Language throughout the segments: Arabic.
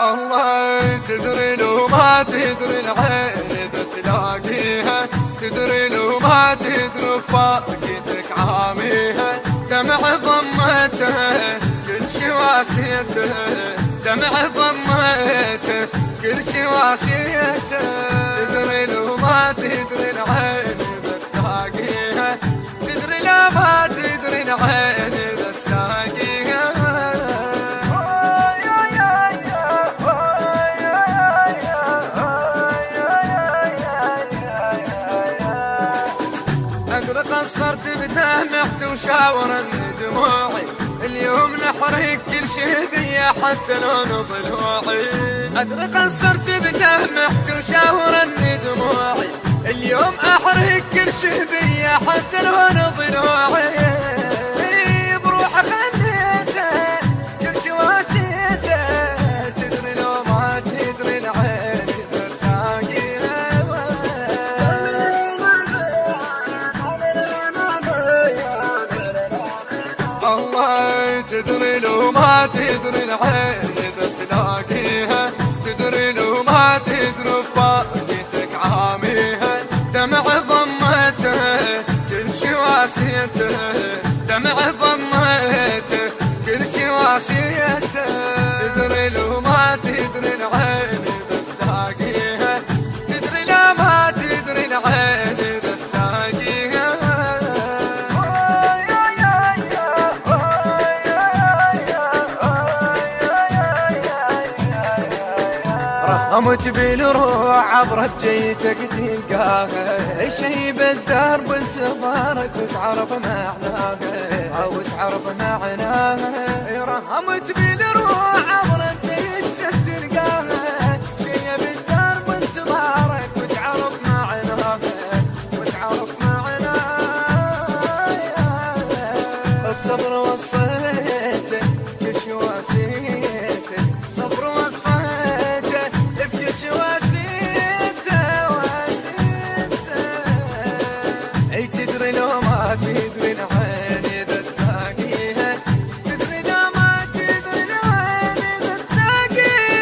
الله تدري لو ما تدري العين إذا تلاقيها، تدري لو ما تدري فاقدك عاميها، دمع ضمته كل شي واسيته، دمع ضمته كل شي واسيته، تدري لو ما تدري العين إذا تلاقيها، تدري لو ما تدري العين إذا تلاقيها. قصرت بدمعت وشاورني دموعي، اليوم نحرق كل شي بيا حتى لون ضلوعي. أدري قصرت بدمعت وشاورني دموعي، اليوم أحرق كل شي بيا حتى لون ضلوعي. بروح خليته كل شي واسيته، تدري لو ما تدري العين تدري لو ما تدري العين إذا تلاقيها، تدري لو ما تدري فاقدتك عاميها، دمع ضمته كل شي واسيته، دمع ضمته كل شي واسيته، تدري لو ما تدري العين إذا تلاقيها، تدري لو ما تدري العين إذا تلاقيها. رهمت بالروح عبرت جيتك تلقاها، شي بالدرب انتظارك وتعرف معناها، وتعرف معناها. رهمت بالروح عبرت جيتك تلقاها، شي بالدرب انتظارك وتعرف معناها، وتعرف معناها. بصبر وصيته كل شي واسيته، صبر وصيته بكل شي واسيته واسيته. اي تدري لو ما تدري العين اذا تلاقيها، تدري لو ما تدري العين اذا تلاقيها.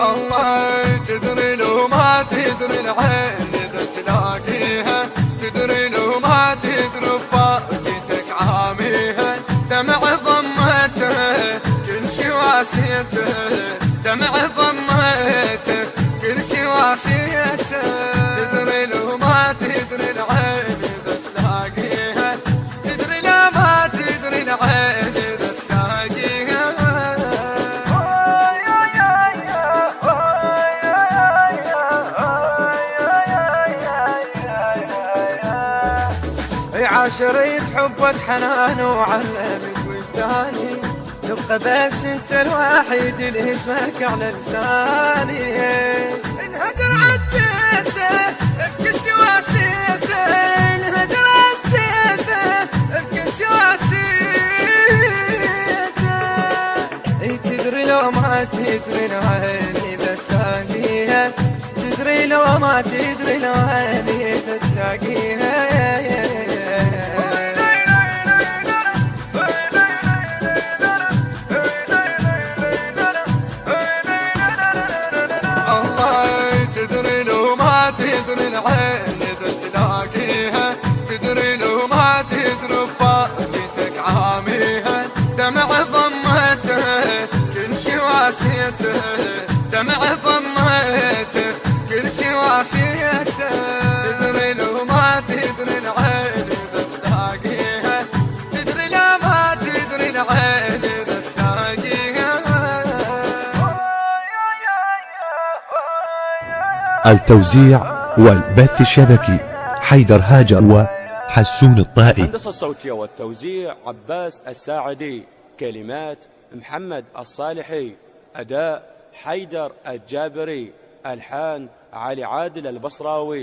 الله تدري لو ما تدري العين إذا تلاقيها، تدري لو ما تدري فاقدتك عاميها، دمع ضمته كل شي واسيته، دمع ضمته كل شي واسيته، تدري لو ما تدري العين إذا تلاقيها، تدري لو ما تدري العين إذا تلاقيها. عاشريت حبك حنان وعلمت وجداني، تبقى بس انت الوحيد اللي اسمك على لساني. الهجر عديته بكل شي واسيته، الهجر عديته بكل شي واسيته. اي تدري لو ما تدري العين اذا تلاقيها، تدري لو ما تدري العين اذا تلاقيها. تدري لو ما تدري العين إذا تلاقيها، تدري لو ما تدري فاقدتك عاميها، دمع ضمته كل شي واسيته، دمع ضمته كل شي واسيته، تدري لو ما تدري العين إذا تلاقيها، تدري لو ما تدري العين إذا تلاقيها. التوزيع والبث الشبكي حيدر هاجر وحسون الطائي. الهندسة الصوتية والتوزيع عباس الساعدي، كلمات محمد الصالحي، أداء حيدر الجابري، ألحان علي عادل البصراوي.